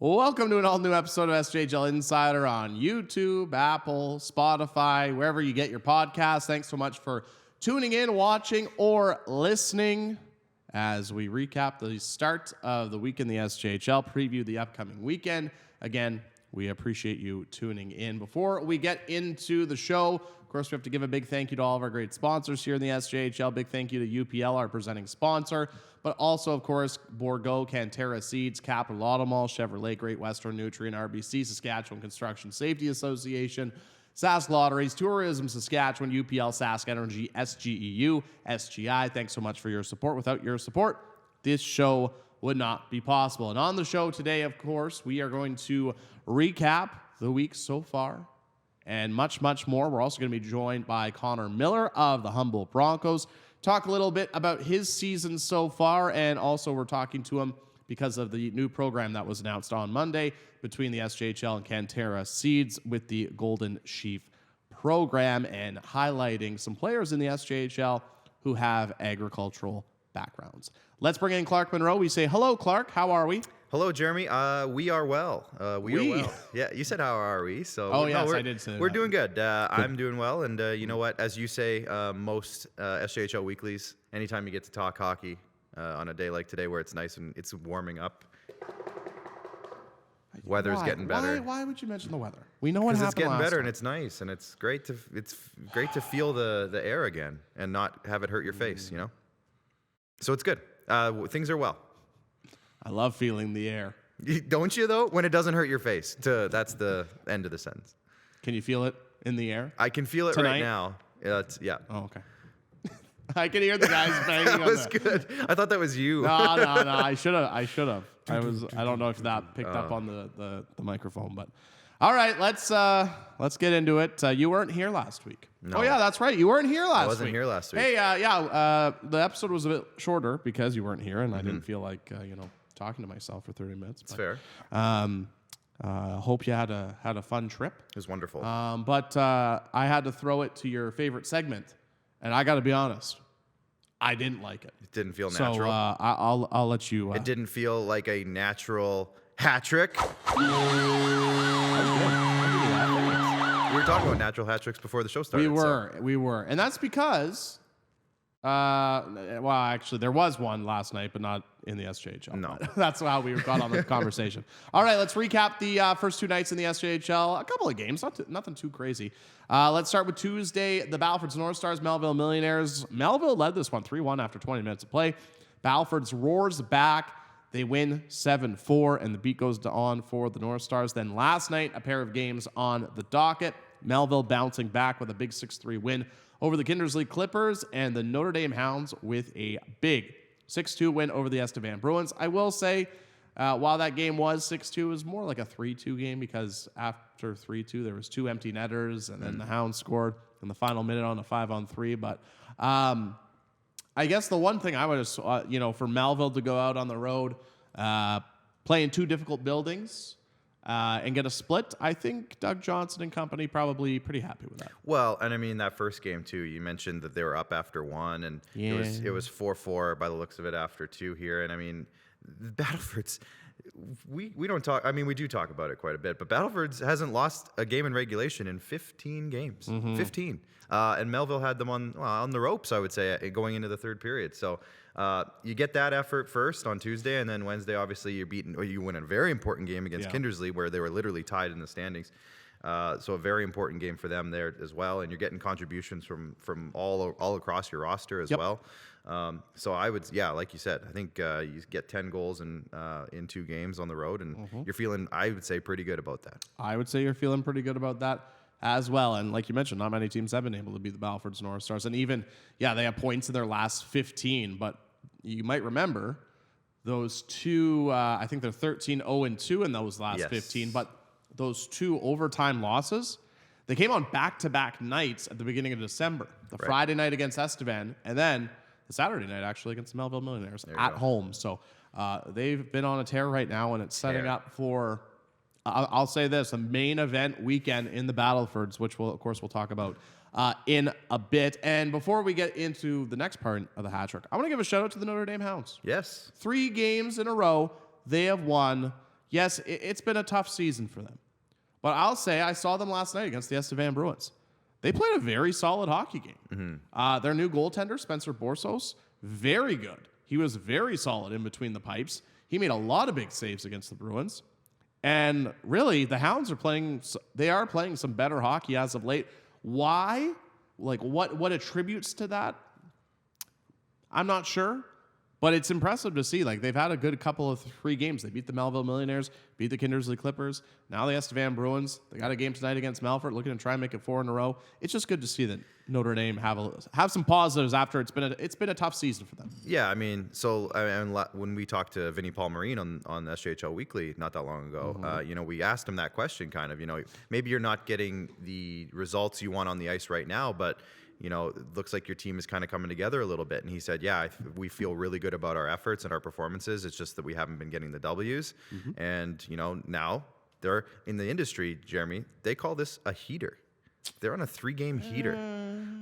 Welcome to an all-new episode of SJHL Insider on YouTube, Apple, Spotify, wherever you get your podcasts. Thanks so much for tuning in, watching, or listening as we recap the start of the week in the SJHL, preview the upcoming weekend. Again, we appreciate you tuning in. Before we get into the show, of course, we have to give a big thank you to all of our great sponsors here in the SJHL. Big thank you to UPL, our presenting sponsor, but also, of course, Bourgault, Cantera Seeds, Capital Automall, Chevrolet, Great Western Nutrient, RBC, Saskatchewan Construction Safety Association, Sask Lotteries, Tourism Saskatchewan, UPL, Sask Energy, SGEU, SGI. Thanks so much for your support. Without your support, this show would not be possible. And on the show today, of course, we are going to recap the week so far and much, much more. We're also going to be joined by Connor Miller of the Humboldt Broncos. Talk a little bit about his season so far, and also we're talking to him because of the new program that was announced on Monday between the SJHL and Cantera Seeds with the Golden Sheaf program, and highlighting some players in the SJHL who have agricultural backgrounds. Let's bring in Clark Monroe. We say, hello, Clark. How are we? Hello, Jeremy. We are well. We are well. Yeah, you said how are we? So Yes, I did say we're that. doing good. I'm doing well, and you know what? As you say, most SJHL weeklies, anytime you get to talk hockey on a day like today where it's nice and it's warming up, weather's getting better. Why would you mention the weather? We know what happened Because it's getting last better time. and it's nice, and it's great to feel the air again and not have it hurt your face. You know, so it's good. Things are well. I love feeling the air. Don't you, though? When it doesn't hurt your face. That's the end of the sentence. Can you feel it in the air? I can feel it Tonight? right now. Yeah. Oh, okay. I can hear the guys banging That on was the... good. I thought that was you. No. I should have. I don't know if that picked up on the microphone, but all right, let's get into it. You weren't here last week. No. Oh yeah, that's right. You weren't here last week. I wasn't here last week. Hey, the episode was a bit shorter because you weren't here, and I didn't feel like talking to myself for 30 minutes. It's fair. Hope you had a fun trip. It was wonderful. But I had to throw it to your favorite segment, and I got to be honest, I didn't like it. It didn't feel So natural. I'll let you. It didn't feel like a natural hat trick. We were talking about natural hat tricks before the show started. We were, and that's because. Well, actually, there was one last night, but not in the SJHL. No. That's how we got on the conversation. All right, let's recap the first two nights in the SJHL. A couple of games, nothing too crazy. Let's start with Tuesday. The Battleford's North Stars, Melville Millionaires. Melville led this one 3-1 after 20 minutes of play. Battleford's roars back. They win 7-4, and the beat goes on for the North Stars. Then last night, a pair of games on the docket. Melville bouncing back with a big 6-3 win over the Kindersley Clippers, and the Notre Dame Hounds with a big 6-2 win over the Estevan Bruins. I will say, while that game was 6-2, it was more like a 3-2 game because after 3-2, there was two empty netters, and then the Hounds scored in the final minute on a 5-on-3. But I guess the one thing I would have, for Melville to go out on the road, play in two difficult buildings, and get a split, I think Doug Johnson and company probably pretty happy with that. Well, and I mean that first game too. You mentioned that they were up after one, and it was 4-4 by the looks of it after two here. And I mean, Battleford's we don't talk. I mean, we do talk about it quite a bit, but Battleford's hasn't lost a game in regulation in 15 games. 15. And Melville had them on the ropes, I would say, going into the third period. So you get that effort first on Tuesday, and then Wednesday, obviously, you win a very important game against Kindersley, where they were literally tied in the standings. So a very important game for them there as well, and you're getting contributions from all across your roster as well. So I would, like you said, I think you get 10 goals in 2 games on the road, and you're feeling, I would say, pretty good about that. I would say you're feeling pretty good about that as well. And like you mentioned, not many teams have been able to beat the Battleford's North Stars. And even, they have points in their last 15, but you might remember those two, I think they're 13-0-2 in those last 15, but those two overtime losses, they came on back-to-back nights at the beginning of December. The Friday night against Estevan, and then the Saturday night actually against the Melville Millionaires at home. So they've been on a tear right now, and it's setting up for, I'll say this, a main event weekend in the Battlefords, which we'll talk about in a bit. And before we get into the next part of the hat trick, I want to give a shout out to the Notre Dame Hounds. Yes. 3 games in a row, they have won. yes, it's been a tough season for them. But I'll say I saw them last night against the Estevan Bruins. They played a very solid hockey game. Their new goaltender, Spencer Borsos, very good. He was very solid in between the pipes. He made a lot of big saves against the Bruins. And really, the Hounds are playing some better hockey as of late. Why? Like, what attributes to that? I'm not sure. But it's impressive to see. Like, they've had a good couple of 3 games. They beat the Melville Millionaires, beat the Kindersley Clippers. Now the Estevan Bruins. They got a game tonight against Melfort, looking to try and make it 4 in a row. It's just good to see that Notre Dame have some positives after it's been a tough season for them. Yeah, I mean, when we talked to Vinny Palmarine on SJHL Weekly not that long ago, we asked him that question, kind of. Maybe you're not getting the results you want on the ice right now, but it looks like your team is kind of coming together a little bit. And he said, yeah, we feel really good about our efforts and our performances. It's just that we haven't been getting the W's. And, now they're in the industry, Jeromy, they call this a heater. They're on a 3-game heater.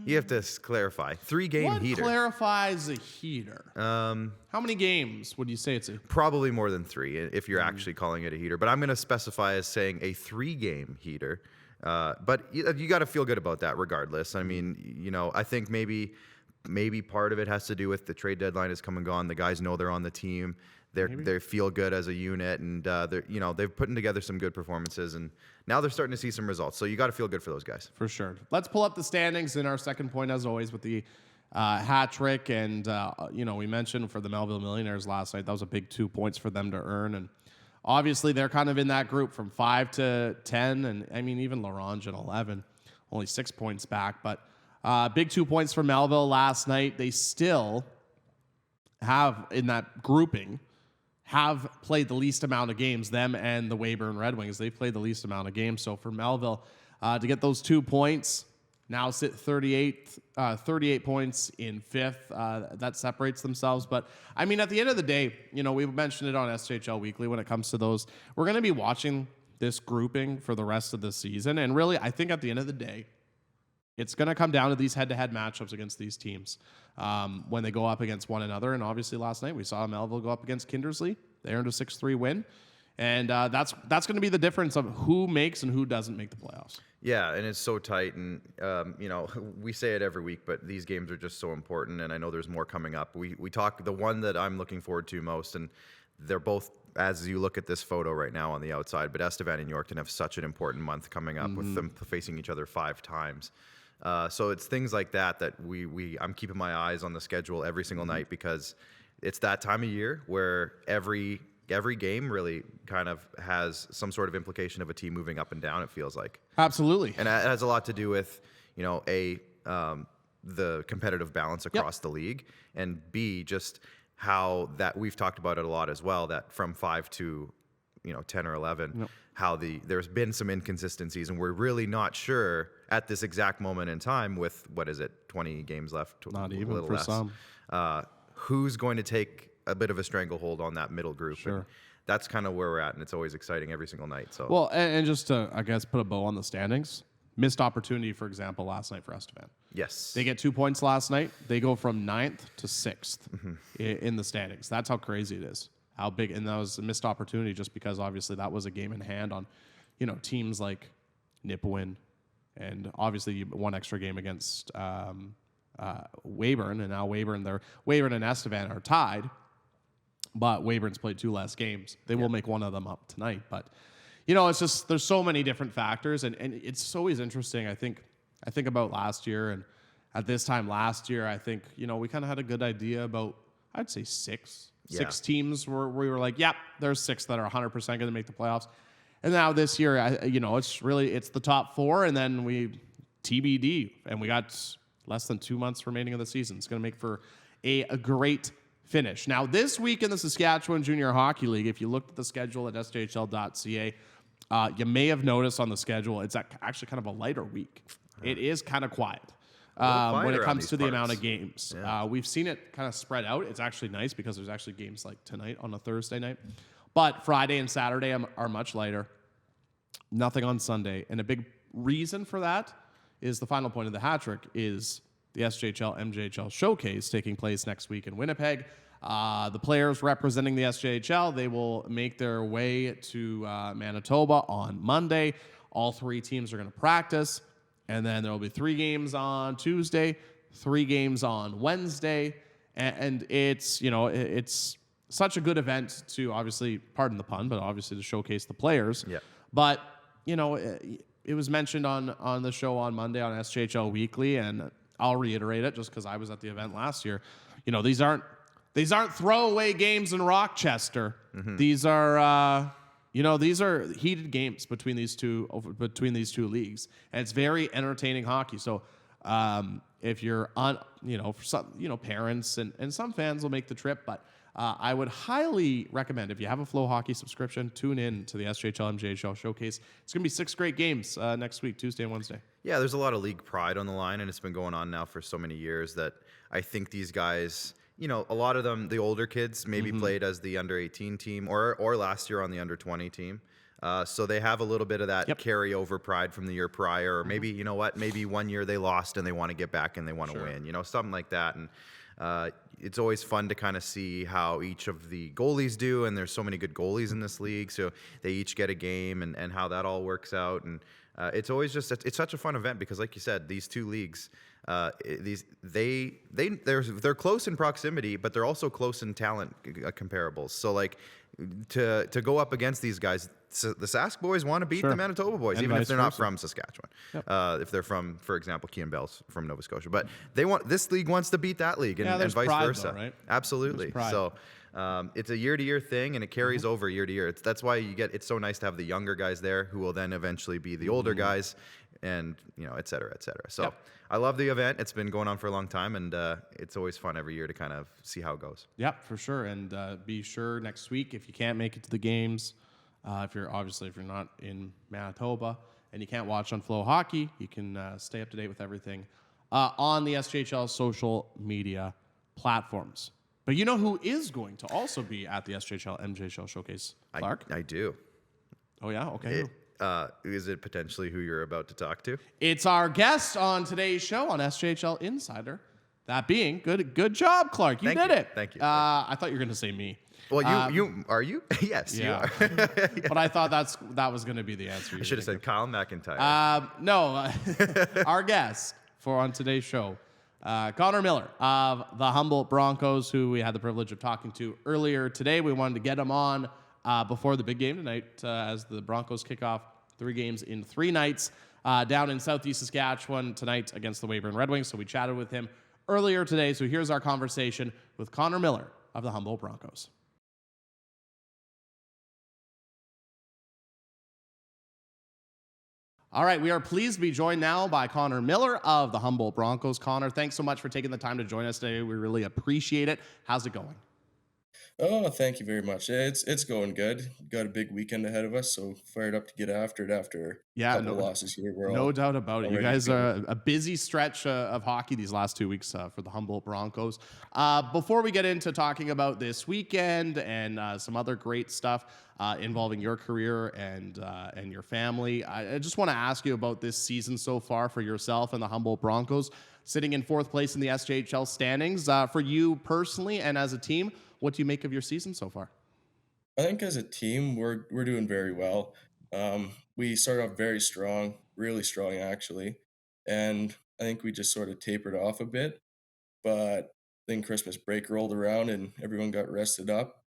You have to clarify. 3-game heater. What clarifies a heater? How many games would you say it's a? Probably more than 3 if you're actually calling it a heater. But I'm going to specify as saying a 3-game heater. But you got to feel good about that regardless. I mean, I think maybe part of it has to do with the trade deadline has come and gone. The guys know they're on the team. They feel good as a unit, and they've putting together some good performances, and now they're starting to see some results. So you got to feel good for those guys. For sure. Let's pull up the standings in our second point, as always, with the hat trick. And, we mentioned for the Melville Millionaires last night, that was a big 2 points for them to earn. And obviously, they're kind of in that group from 5 to 10. And, I mean, even LaRange at 11, only 6 points back. But big 2 points for Melville last night. They still have, in that grouping, have played the least amount of games, them and the Weyburn Red Wings. They've played the least amount of games. So for Melville to get those 2 points, now sit 38 points in 5th. That separates themselves. But, I mean, at the end of the day, we mentioned it on SJHL Weekly when it comes to those. We're going to be watching this grouping for the rest of the season. And really, I think at the end of the day, it's going to come down to these head-to-head matchups against these teams when they go up against one another. And obviously last night we saw Melville go up against Kindersley. They earned a 6-3 win. And that's going to be the difference of who makes and who doesn't make the playoffs. Yeah, and it's so tight. And, we say it every week, but these games are just so important. And I know there's more coming up. We talk the one that I'm looking forward to most, and they're both, as you look at this photo right now on the outside, but Estevan and Yorkton have such an important month coming up with them facing each other 5 times. So it's things like that I'm keeping my eyes on the schedule every single night, because it's that time of year where every game really kind of has some sort of implication of a team moving up and down, it feels like. Absolutely. And it has a lot to do with, the competitive balance across the league, and B, just how that we've talked about it a lot as well, that from 5 to 10 or 11, how there's been some inconsistencies, and we're really not sure at this exact moment in time with, 20 games left? Not even for less. Some. Who's going to take a bit of a stranglehold on that middle group? Sure. And that's kind of where we're at, and it's always exciting every single night. So well, and just to, I guess, put a bow on the standings, missed opportunity, for example, last night for Estevan. Yes. They get 2 points last night. They go from 9th to 6th in the standings. That's how crazy it is. How big, and that was a missed opportunity just because obviously that was a game in hand on, teams like Nipawin, and obviously one extra game against Weyburn, and now Weyburn and Estevan are tied, but Weyburn's played 2 less games. They will make one of them up tonight, but it's just there's so many different factors, and it's always interesting. I think about last year, and at this time last year, I think we kind of had a good idea about, I'd say 6 teams where we were like, yep, there's 6 that are 100% going to make the playoffs. And now this year, it's the top 4, and then we TBD, and we got less than 2 months remaining of the season. It's going to make for a great finish. Now, this week in the Saskatchewan Junior Hockey League, if you looked at the schedule at sjhl.ca, you may have noticed on the schedule, it's actually kind of a lighter week. It is kind of quiet. When it comes to the amount of games. Yeah. We've seen it kind of spread out. It's actually nice because there's actually games like tonight on a Thursday night. But Friday and Saturday are much lighter. Nothing on Sunday. And a big reason for that is the final point of the hat trick is the SJHL MJHL Showcase taking place next week in Winnipeg. The players representing the SJHL, they will make their way to Manitoba on Monday. All 3 teams are going to practice, and then there will be 3 games on Tuesday, 3 games on Wednesday, and it's, you know, it's such a good event to, obviously, pardon the pun, but obviously to showcase the players. Yeah. But, you know, it was mentioned on the show on Monday on SJHL Weekly, and I'll reiterate it just because I was at the event last year. You know, these aren't throwaway games in Rochester. These are these are heated games between these two leagues, and it's very entertaining hockey. So if you're on, for some, parents and some fans will make the trip, but I would highly recommend, if you have a Flow Hockey subscription, tune in to the SJHL MJHL Showcase. It's going to be 6 great games next week, Tuesday and Wednesday. Yeah, there's a lot of league pride on the line, and it's been going on now for so many years that I think these guys, a lot of them, the older kids, maybe played as the under-18 team or last year on the under-20 team. So they have a little bit of that carryover pride from the year prior, or maybe, maybe one year they lost and they want to get back and they want to win, something like that. And it's always fun to kind of see how each of the goalies do, and there's so many good goalies in this league, so they each get a game, and how that all works out. And it's always just, it's such a fun event because, like you said, these 2 leagues, they're close in proximity, but they're also close in talent comparables. So like to go up against these guys, the Sask boys want to beat the Manitoba boys, and even if they're not from Saskatchewan. If they're from, for example, Kean Bell's from Nova Scotia, but this league wants to beat that league, and vice versa. Though, right? Absolutely. So it's a year-to-year thing, and it carries over year to year. That's why it's so nice to have the younger guys there who will then eventually be the older guys, and et cetera, et cetera. So I love the event. It's been going on for a long time, and it's always fun every year to kind of see how it goes. Yep, for sure. And be sure next week, if you can't make it to the games, if you're not in Manitoba and you can't watch on Flow Hockey, you can stay up to date with everything on the SJHL social media platforms. But you know who is going to also be at the SJHL MJHL Showcase, Clark? I do. Oh, yeah? Okay. Is it potentially who you're about to talk to? It's our guest on today's show on SJHL Insider. That being, good job, Clark. You did it. Thank you. I thought you were going to say me. Well, you are you? Yes, you are. But I thought that was going to be the answer. I should have said Kyle McIntyre. No, our guest on today's show, Connor Miller of the Humboldt Broncos, who we had the privilege of talking to earlier today. We wanted to get him on before the big game tonight as the Broncos kick off 3 games in 3 nights down in Southeast Saskatchewan tonight against the Weyburn Red Wings. So we chatted with him earlier today. So here's our conversation with Connor Miller of the Humboldt Broncos. All right, we are pleased to be joined now by Connor Miller of the Humboldt Broncos. Connor, thanks so much for taking the time to join us today. We really appreciate it. How's it going? Oh, thank you very much. It's going good. Got a big weekend ahead of us, so fired up to get after it after a couple losses here. No doubt about it. You guys are a busy stretch of hockey these last 2 weeks for the Humboldt Broncos. Before we get into talking about this weekend and some other great stuff involving your career and your family, I just want to ask you about this season so far for yourself and the Humboldt Broncos, sitting in 4th place in the SJHL standings. For you personally and as a team, what do you make of your season so far? I think as a team, we're doing very well. We started off very strong, really strong actually, and I think we just sort of tapered off a bit. But then Christmas break rolled around and everyone got rested up.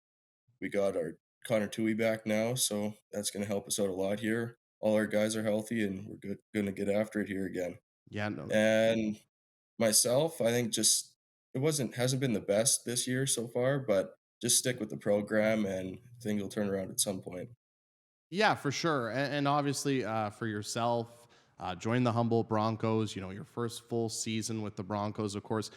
We got our Connor Tui back now, so that's going to help us out a lot here. All our guys are healthy, and we're going to get after it here again. Yeah, no. And myself, I think just hasn't been the best this year so far, but just stick with the program and things will turn around at some point. Yeah, for sure. And obviously for yourself, join the Humboldt Broncos, your first full season with the Broncos. Of course,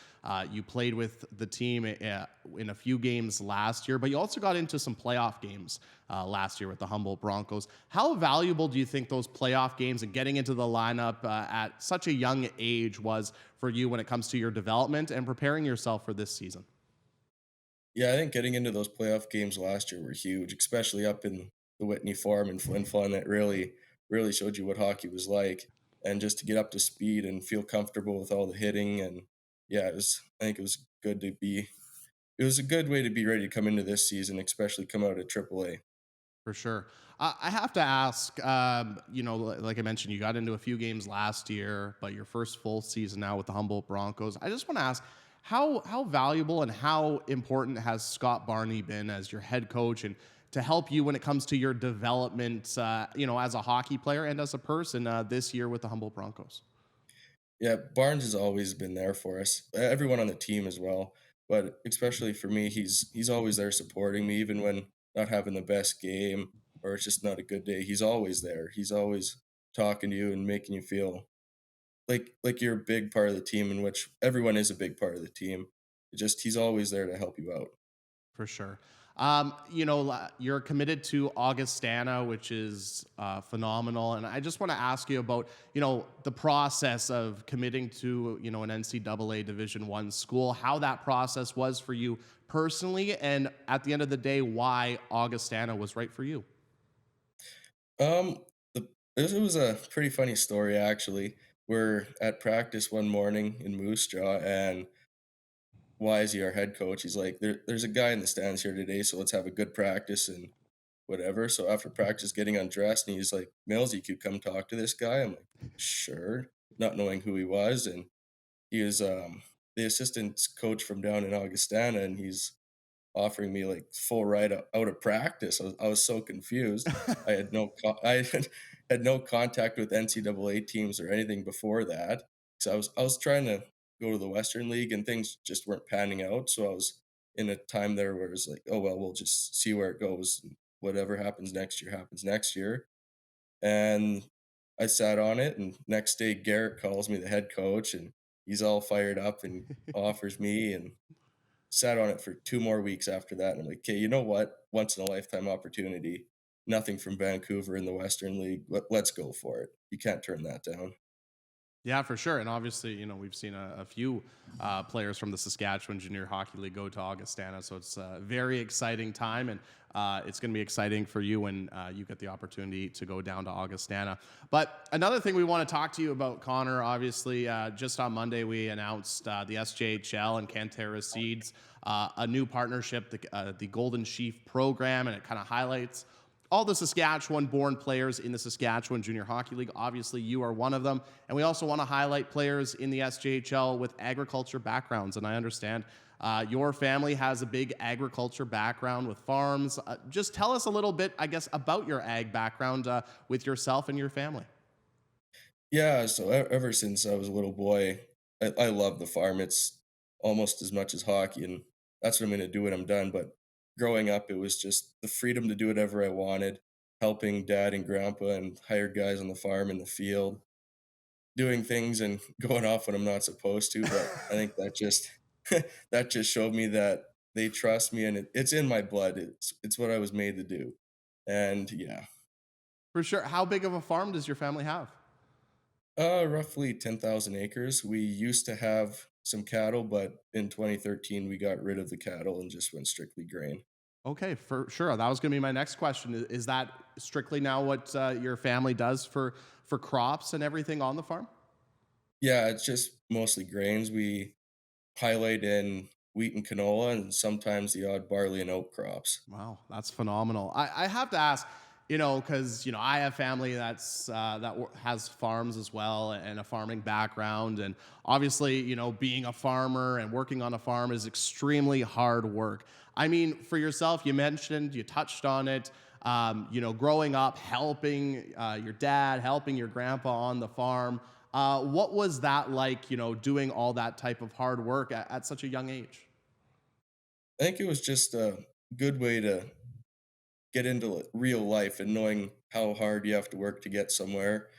you played with the team in a few games last year, but you also got into some playoff games last year with the Humboldt Broncos. How valuable do you think those playoff games and getting into the lineup at such a young age was for you when it comes to your development and preparing yourself for this season? Yeah, I think getting into those playoff games last year were huge, especially up in the Whitney Farm in Flin Flon. That really showed you what hockey was like, and just to get up to speed and feel comfortable with all the hitting. And yeah, I think it was good to be it was a good way to be ready to come into this season, especially come out of AAA. For sure. I have to ask, like I mentioned, you got into a few games last year, but your first full season now with the Humboldt Broncos. I just want to ask, how valuable and how important has Scott Barney been as your head coach and to help you when it comes to your development, as a hockey player and as a person this year with the Humboldt Broncos? Yeah, Barnes has always been there for us. Everyone on the team as well, but especially for me, he's always there supporting me, even when not having the best game or it's just not a good day. He's always there. He's always talking to you and making you feel like you're a big part of the team, in which everyone is a big part of the team. He's always there to help you out. For sure. You're committed to Augustana, which is phenomenal. And I just want to ask you about, the process of committing to, an NCAA Division One school, how that process was for you personally, and at the end of the day, why Augustana was right for you. Um, it was a pretty funny story actually. We're at practice one morning in Moose Jaw, and Wisey, our head coach, he's like, "There's a guy in the stands here today, so let's have a good practice and whatever." So after practice, getting undressed, and he's like, "Mills, you could come talk to this guy." I'm like, "Sure," not knowing who he was, and he was the assistant coach from down in Augustana, and he's offering me like full ride out of practice. I was so confused. I had I had no contact with NCAA teams or anything before that. So I was trying to go to the Western League and things just weren't panning out. So I was in a time there where it's like, oh well, we'll just see where it goes. Whatever happens next year happens next year. And I sat on it, and next day Garrett calls me, the head coach, and he's all fired up and offers me, and sat on it for 2 more weeks after that, and I'm like, "Okay, you know what? Once in a lifetime opportunity. Nothing from Vancouver in the Western League. Let's go for it. You can't turn that down." Yeah, for sure. And obviously, we've seen a few players from the Saskatchewan Junior Hockey League go to Augustana. So it's a very exciting time. And it's going to be exciting for you when you get the opportunity to go down to Augustana. But another thing we want to talk to you about, Connor, obviously, just on Monday, we announced the SJHL and Cantera Seeds, a new partnership, the Golden Sheaf program, and it kind of highlights all the Saskatchewan-born players in the Saskatchewan Junior Hockey League. Obviously, you are one of them. And we also want to highlight players in the SJHL with agriculture backgrounds. And I understand your family has a big agriculture background with farms. Just tell us a little bit, I guess, about your ag background with yourself and your family. Yeah, so ever since I was a little boy, I love the farm. It's almost as much as hockey, and that's what I'm gonna do when I'm done. But growing up, it was just the freedom to do whatever I wanted, helping dad and grandpa and hired guys on the farm in the field, doing things and going off when I'm not supposed to. But I think that just that just showed me that they trust me, and it's in my blood. It's what I was made to do. And yeah, For sure. How big of a farm does your family have? roughly 10,000 acres. We used to have some cattle, but in 2013 we got rid of the cattle and just went strictly grain. Okay, for sure. That was going to be my next question. Is that strictly now what your family does for crops and everything on the farm? Yeah, it's just mostly grains. We highlight in wheat and canola, and sometimes the odd barley and oat crops. Wow, that's phenomenal. I have to ask, because I have family has farms as well and a farming background, and obviously, being a farmer and working on a farm is extremely hard work. I mean, for yourself, you touched on it. Growing up, helping your dad, helping your grandpa on the farm. What was that like? Doing all that type of hard work at such a young age. I think it was just a good way to get into real life and knowing how hard you have to work to get somewhere.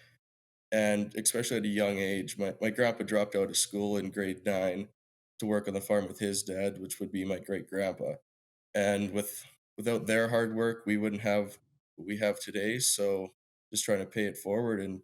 And especially at a young age, my grandpa dropped out of school in grade 9 to work on the farm with his dad, which would be my great grandpa. And without their hard work, we wouldn't have what we have today. So just trying to pay it forward and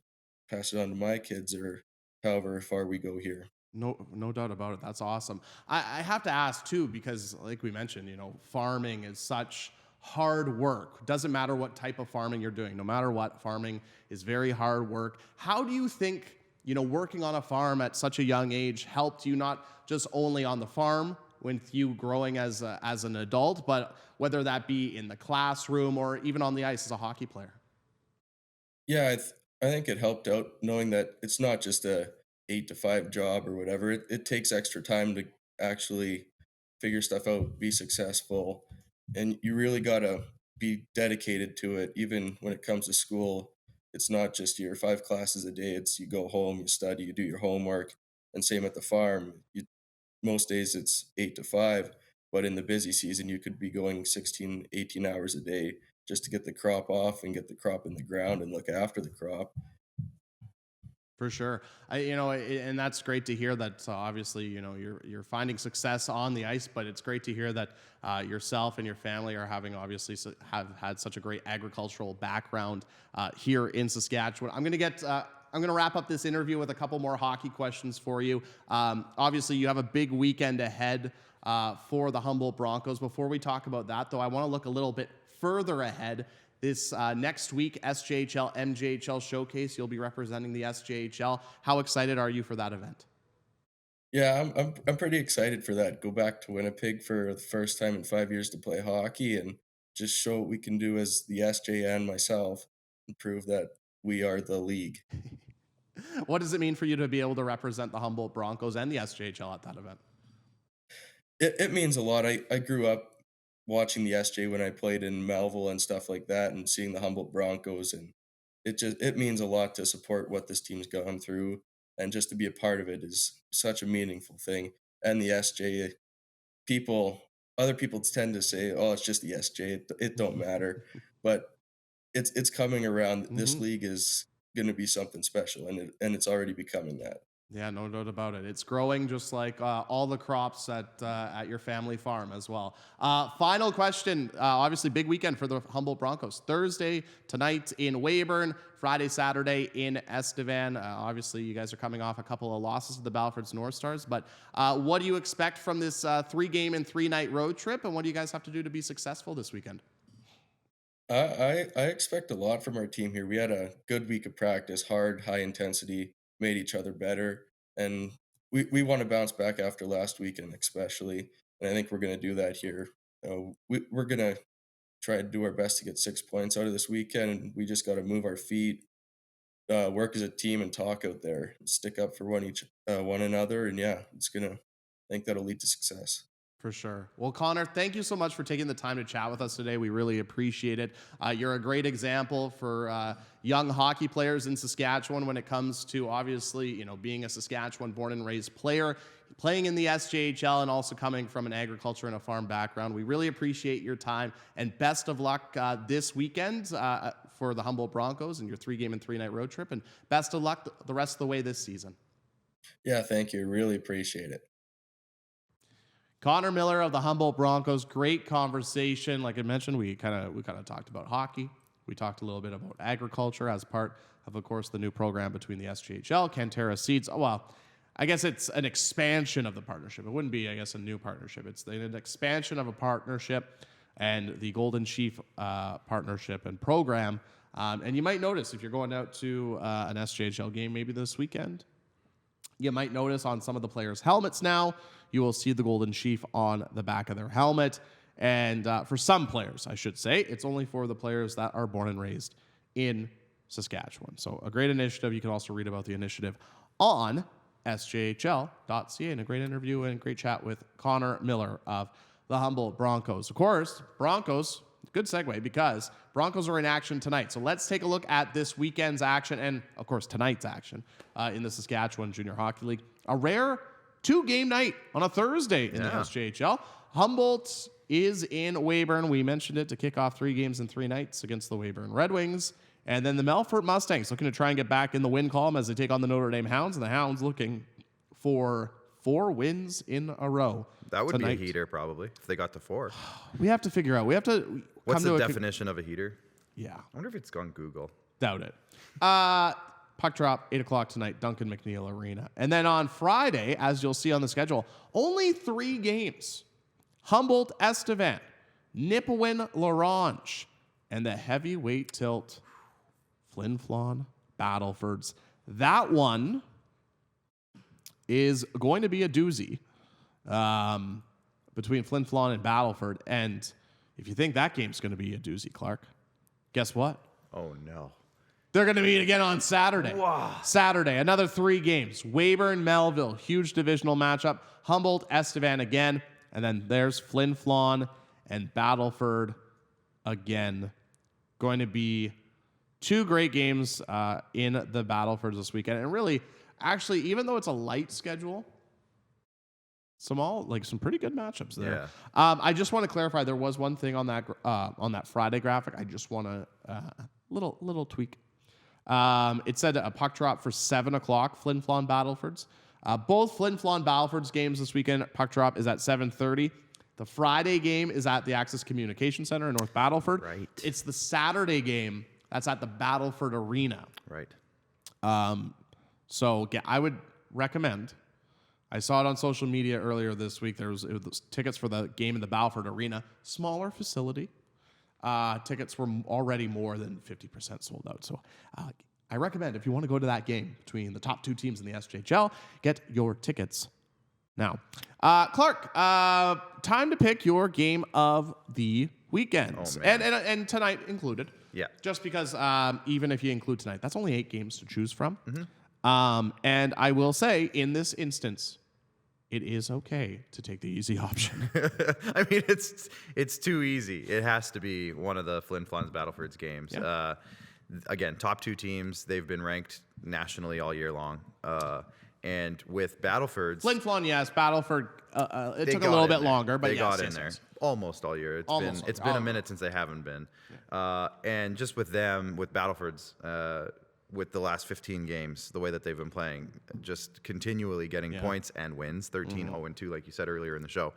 pass it on to my kids, or however far we go here. No doubt about it. That's awesome. I have to ask too, because like we mentioned, farming is such hard work. Doesn't matter what type of farming you're doing, no matter what, farming is very hard work. How do you think, working on a farm at such a young age helped you not just only on the farm, with you growing as an adult, but whether that be in the classroom or even on the ice as a hockey player? Yeah, I think it helped out knowing that it's not just a 8 to 5 job or whatever. It takes extra time to actually figure stuff out, be successful, and you really gotta be dedicated to it. Even when it comes to school, it's not just your 5 classes a day. It's you go home, you study, you do your homework, and same at the farm. Most days it's 8 to 5, but in the busy season, you could be going 16, 18 hours a day just to get the crop off and get the crop in the ground and look after the crop. For sure. And that's great to hear that obviously, you're finding success on the ice, but it's great to hear that yourself and your family are having obviously have had such a great agricultural background here in Saskatchewan. I'm going to wrap up this interview with a couple more hockey questions for you. Obviously, you have a big weekend ahead for the Humboldt Broncos. Before we talk about that, though, I want to look a little bit further ahead. This next week, SJHL MJHL Showcase, you'll be representing the SJHL. How excited are you for that event? Yeah, I'm pretty excited for that. Go back to Winnipeg for the first time in 5 years to play hockey and just show what we can do as the SJ and myself and prove that we are the league. What does it mean for you to be able to represent the Humboldt Broncos and the SJHL at that event? It means a lot. I grew up watching the SJ when I played in Melville and stuff like that, and seeing the Humboldt Broncos, and it means a lot to support what this team's gone through, and just to be a part of it is such a meaningful thing. And the SJ people, other people tend to say, "Oh, it's just the SJ. It don't matter," but it's coming around. This Mm-hmm. league is going to be something special, and it's already becoming that. Yeah, no doubt about it. It's growing just like all the crops at your family farm as well. Final question. Obviously, big weekend for the Humboldt Broncos. Thursday tonight in Weyburn, Friday, Saturday in Estevan. Obviously, you guys are coming off a couple of losses to the Balfords North Stars. But what do you expect from this 3-game and 3-night road trip? And what do you guys have to do to be successful this weekend? I expect a lot from our team here. We had a good week of practice, hard, high intensity, made each other better, and we want to bounce back after last weekend, especially. And I think we're going to do that here. We're going to try to do our best to get 6 points out of this weekend, and we just got to move our feet, work as a team, and talk out there, and stick up for one another. And yeah, I think that'll lead to success. For sure. Well, Connor, thank you so much for taking the time to chat with us today. We really appreciate it. You're a great example for young hockey players in Saskatchewan when it comes to obviously, being a Saskatchewan born and raised player, playing in the SJHL, and also coming from an agriculture and a farm background. We really appreciate your time, and best of luck this weekend for the Humboldt Broncos and your 3-game and 3-night road trip, and best of luck the rest of the way this season. Yeah, thank you. Really appreciate it. Connor Miller of the Humboldt Broncos, great conversation. Like I mentioned, we kind of talked about hockey. We talked a little bit about agriculture as part of course, the new program between the SJHL, Cantera Seeds. Well, I guess it's an expansion of the partnership. It wouldn't be, I guess, a new partnership. It's an expansion of a partnership and the Golden Chief partnership and program. And you might notice if you're going out to an SJHL game maybe this weekend, you might notice on some of the players' helmets now, you will see the Golden Chief on the back of their helmet. And for some players, I should say, it's only for the players that are born and raised in Saskatchewan. So a great initiative. You can also read about the initiative on sjhl.ca, and a great interview and great chat with Connor Miller of the Humboldt Broncos. Of course, Broncos, good segue, because Broncos are in action tonight. So let's take a look at this weekend's action and, of course, tonight's action in the Saskatchewan Junior Hockey League. A rare 2-game night on a Thursday in the SJHL. Humboldt is in Weyburn. We mentioned it, to kick off 3 games and 3 nights against the Weyburn Red Wings. And then the Melfort Mustangs looking to try and get back in the win column as they take on the Notre Dame Hounds. And the Hounds looking for 4 wins in a row. That would tonight. be a heater, probably, if they got to 4. We have to figure out. We have to. What's the definition of a heater? Yeah. I wonder if it's on Google. Doubt it. Puck drop, 8 o'clock tonight, Duncan McNeil Arena. And then on Friday, as you'll see on the schedule, only 3 games. Humboldt Estevan, Nipawin Larange, and the heavyweight tilt Flin Flon Battlefords. That one is going to be a doozy. between Flin Flon and Battleford. And if you think that game's going to be a doozy, Clark, guess what? Oh, no. They're going to meet again on Saturday. Wow. Saturday, another 3 games. Weyburn, Melville, huge divisional matchup. Humboldt, Estevan again. And then there's Flin Flon and Battleford again. Going to be 2 great games in the Battlefords this weekend. And really, actually, even though it's a light schedule, some pretty good matchups there. Yeah. I just want to clarify, there was one thing on that Friday graphic. I just want to little tweak. It said a puck drop for 7 o'clock, Flin Flon Battlefords. Both Flin Flon Battlefords games this weekend, puck drop is at 7:30. The Friday game is at the Access Communication Center in North Battleford. Right. It's the Saturday game that's at the Battleford Arena. Right. So I would recommend. I saw it on social media earlier this week. It was tickets for the game in the Battleford Arena, smaller facility. Tickets were already more than 50% sold out. So I recommend, if you want to go to that game between the top 2 teams in the SJHL, get your tickets now. Clark, time to pick your game of the weekend. Oh, man. And tonight included. Yeah. Just because even if you include tonight, that's only 8 games to choose from. Mm-hmm. And I will say, in this instance, it is okay to take the easy option. I mean, it's too easy. It has to be one of the Flin Flon's Battleford's games. Yeah. Again, top 2 teams. They've been ranked nationally all year long. And with Battleford's... Flin Flon, yes. Battleford, it took a got little in bit there. longer, but they yes, got yes, in there yes. almost all year. It's been a minute since they haven't been. And just with them, with Battleford's, with the last 15 games, the way that they've been playing, just continually getting points and wins, 13-0-2, like you said earlier in the show.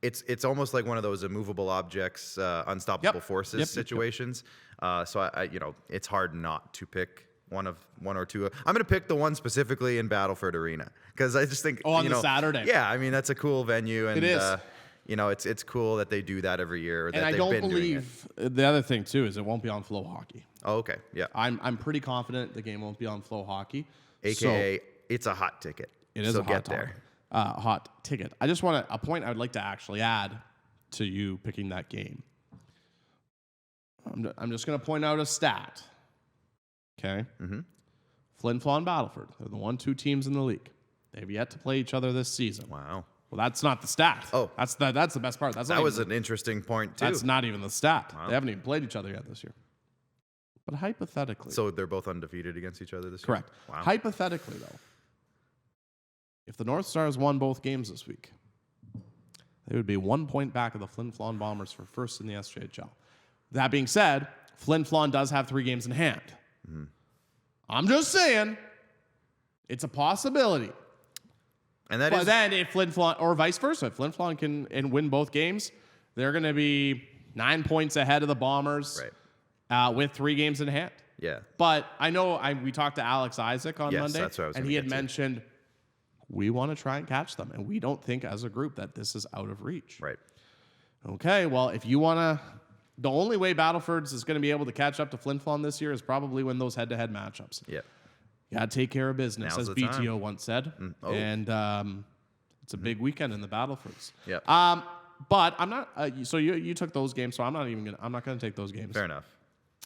It's almost like one of those immovable objects, unstoppable forces situations. So I it's hard not to pick one or two. I'm going to pick the one specifically in Battleford Arena because I just think on the Saturday. Yeah, I mean that's a cool venue, and it is. It's cool that they do that every year. And I don't believe the other thing too is it won't be on Flow Hockey. Oh, okay, yeah. I'm pretty confident the game won't be on Flow Hockey. AKA, it's a hot ticket. It is so a hot ticket. I just want a point I would like to actually add to you picking that game. I'm just going to point out a stat. Okay. Mm-hmm. Flin Flon Battleford. They're the 1-2 teams in the league. They've yet to play each other this season. Wow. Well, that's not the stat. Oh. That's the best part. That was an interesting point, too. That's not even the stat. Wow. They haven't even played each other yet this year. But hypothetically. So they're both undefeated against each other this year? Correct. Wow. Hypothetically, though, if the North Stars won both games this week, they would be 1 point back of the Flin Flon Bombers for first in the SJHL. That being said, Flin Flon does have 3 games in hand. Mm-hmm. I'm just saying, it's a possibility. And that but is... then if Flin Flon, or vice versa, if Flin Flon can win both games, they're going to be 9 points ahead of the Bombers with 3 games in hand. Yeah. But I know we talked to Alex Isaac on Monday, that's what I was and he had mentioned we want to try and catch them, and we don't think as a group that this is out of reach. Right. Okay, well, if you want to... The only way Battleford's is going to be able to catch up to Flin Flon this year is probably win those head-to-head matchups. Yeah. You got to take care of business, Now's as the BTO time. once said. Oh. And it's a big weekend in the Battlefords. Yeah. But I'm not. So you took those games, so I'm not going to take those games. Fair enough.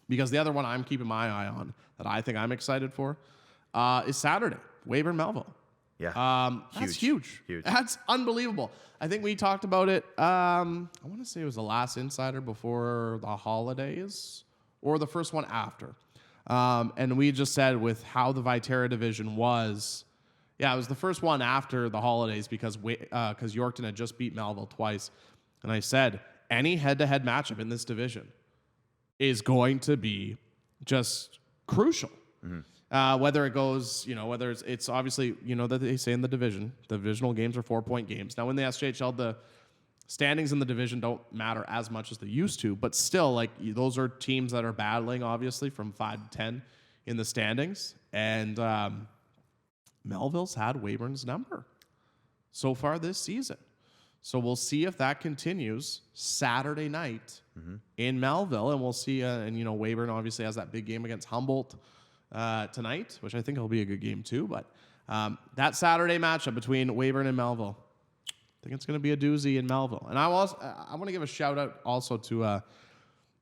Because the other one I'm keeping my eye on that I think I'm excited for is Saturday, Weyburn Melville. Yeah. That's huge. That's unbelievable. I think we talked about it. I want to say it was the last Insider before the holidays or the first one after. And we just said with how the Viterra division was, it was the first one after the holidays because Yorkton had just beat Melville twice. And I said, any head-to-head matchup in this division is going to be just crucial. Mm-hmm. Whether it goes, whether it's obviously, that they say in the divisional games are 4-point games. Now in the SJHL, the standings in the division don't matter as much as they used to, but still, those are teams that are battling, obviously, from 5 to 10 in the standings. And Melville's had Weyburn's number so far this season. So we'll see if that continues Saturday night in Melville, and we'll see. Weyburn obviously has that big game against Humboldt tonight, which I think will be a good game too. But that Saturday matchup between Weyburn and Melville, think it's going to be a doozy in Melville. And I want to give a shout out also to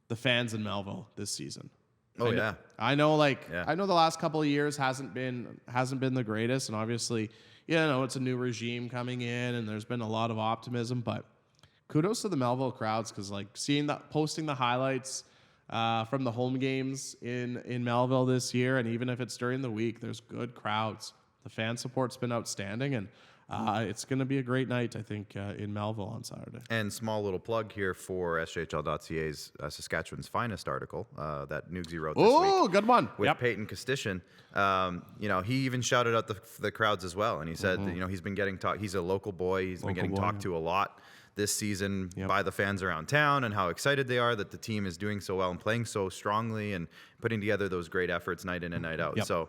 the fans in Melville this season. I know the last couple of years hasn't been the greatest, and obviously, it's a new regime coming in, and there's been a lot of optimism, but kudos to the Melville crowds, because posting the highlights from the home games in Melville this year, and even if it's during the week, there's good crowds. The fan support's been outstanding, and it's going to be a great night, I think, in Melville on Saturday. And small little plug here for SJHL.ca's Saskatchewan's Finest article that Nugsy wrote this week. Oh, good one. With Peyton Kostitian. He even shouted out the crowds as well. And he said that, he's been getting talked. He's a local boy. He's been getting talked to a lot this season by the fans around town, and how excited they are that the team is doing so well and playing so strongly and putting together those great efforts night in and night out. So,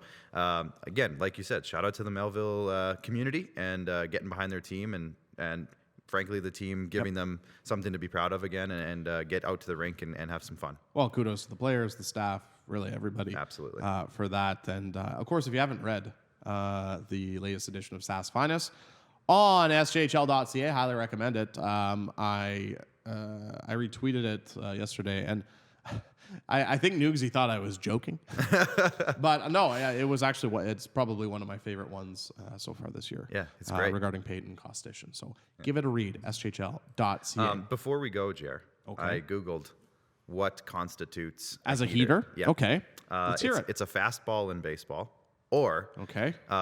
again, like you said, shout out to the Melville community and getting behind their team and frankly, the team giving them something to be proud of again and get out to the rink and have some fun. Well, kudos to the players, the staff, really everybody. Absolutely. For that. And, of course, if you haven't read the latest edition of SAS Finest on SJHL.ca, highly recommend it. I retweeted it yesterday, and I think Nugsy thought I was joking. But no, it was actually it's probably one of my favorite ones so far this year. Yeah, it's great. Regarding Peyton Kostitian. So give it a read, SJHL.ca. Before we go, Jer, I Googled what constitutes as a heater. Yep. Okay. Let's hear it. It's a fastball in baseball, or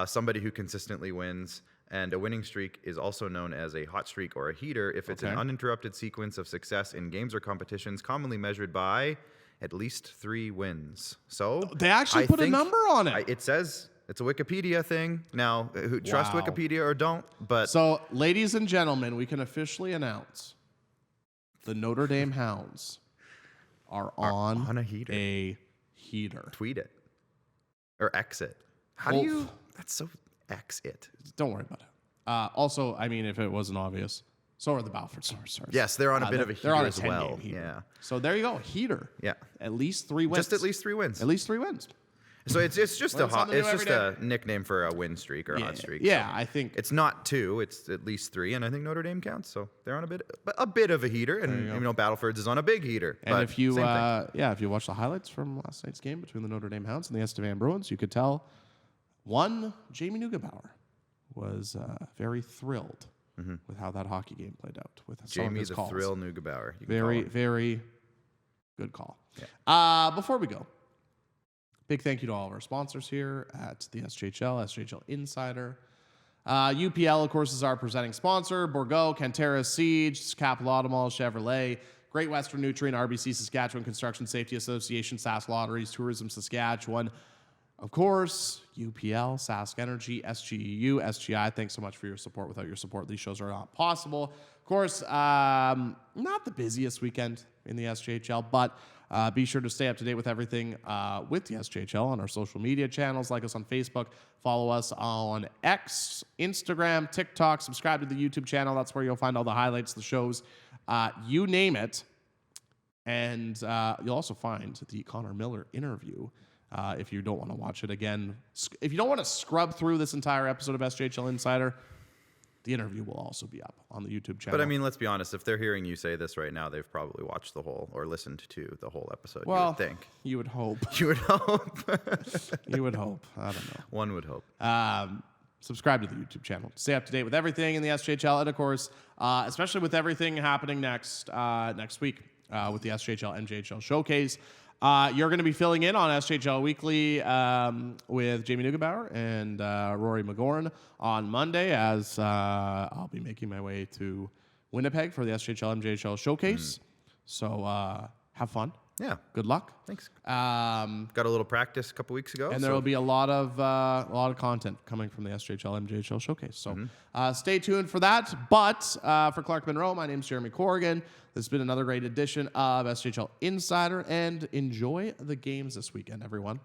somebody who consistently wins. And a winning streak is also known as a hot streak or a heater if it's an uninterrupted sequence of success in games or competitions, commonly measured by at least 3 wins. So they actually put a number on it. It says it's a Wikipedia thing. Now, trust Wikipedia or don't, but... So, ladies and gentlemen, we can officially announce the Notre Dame Hounds are on a heater. A heater. Tweet it. Or X it. How do you... That's so... X it. Don't worry about it. Also, I mean, if it wasn't obvious, so are the Balfour Stars. Yes, they're on a bit of a heater as well. Heater. Yeah. So there you go, heater. Yeah. At least 3 wins. Just at least 3 wins. At least 3 wins. So it's just a nickname for a win streak or a hot streak. Yeah, so I think it's not 2; it's at least 3, and I think Notre Dame counts. So they're on a bit of a heater, and Battleford's is on a big heater. And if you if you watch the highlights from last night's game between the Notre Dame Hounds and the Estevan Bruins, you could tell Jeromy Clark was very thrilled with how that hockey game played out. With Jamie the calls. Thrill Neugebauer. Very, very good call. Yeah. Before we go, big thank you to all of our sponsors here at the SJHL, SJHL Insider. UPL, of course, is our presenting sponsor. Bourgault, Cantera Siege, Capital Automall, Chevrolet, Great Western Nutrient, RBC Saskatchewan Construction Safety Association, Sask Lotteries, Tourism Saskatchewan. Of course, UPL, Sask Energy, SGEU, SGI. Thanks so much for your support. Without your support, these shows are not possible. Of course, not the busiest weekend in the SJHL, but be sure to stay up to date with everything with the SJHL on our social media channels. Like us on Facebook, follow us on X, Instagram, TikTok, subscribe to the YouTube channel. That's where you'll find all the highlights, the shows, you name it. And you'll also find the Connor Miller interview. If you don't want to watch it again, if you don't want to scrub through this entire episode of SJHL Insider, the interview will also be up on the YouTube channel. But I mean, let's be honest. If they're hearing you say this right now, they've probably watched the whole or listened to the whole episode. Well, you would think. You would hope. You would hope. You would hope. I don't know. One would hope. Subscribe to the YouTube channel. Stay up to date with everything in the SJHL, and of course, especially with everything happening next week with the SJHL MJHL Showcase. You're going to be filling in on SJHL Weekly with Jeromy Neugebauer and Rory McGorn on Monday, as I'll be making my way to Winnipeg for the SJHL MJHL Showcase. So have fun. Yeah. Good luck. Thanks. Got a little practice a couple weeks ago. And there will be a lot of content coming from the SJHL MJHL Showcase. So stay tuned for that. But for Clark Monroe, my name's Jeromy Corrigan. This has been another great edition of SJHL Insider. And enjoy the games this weekend, everyone.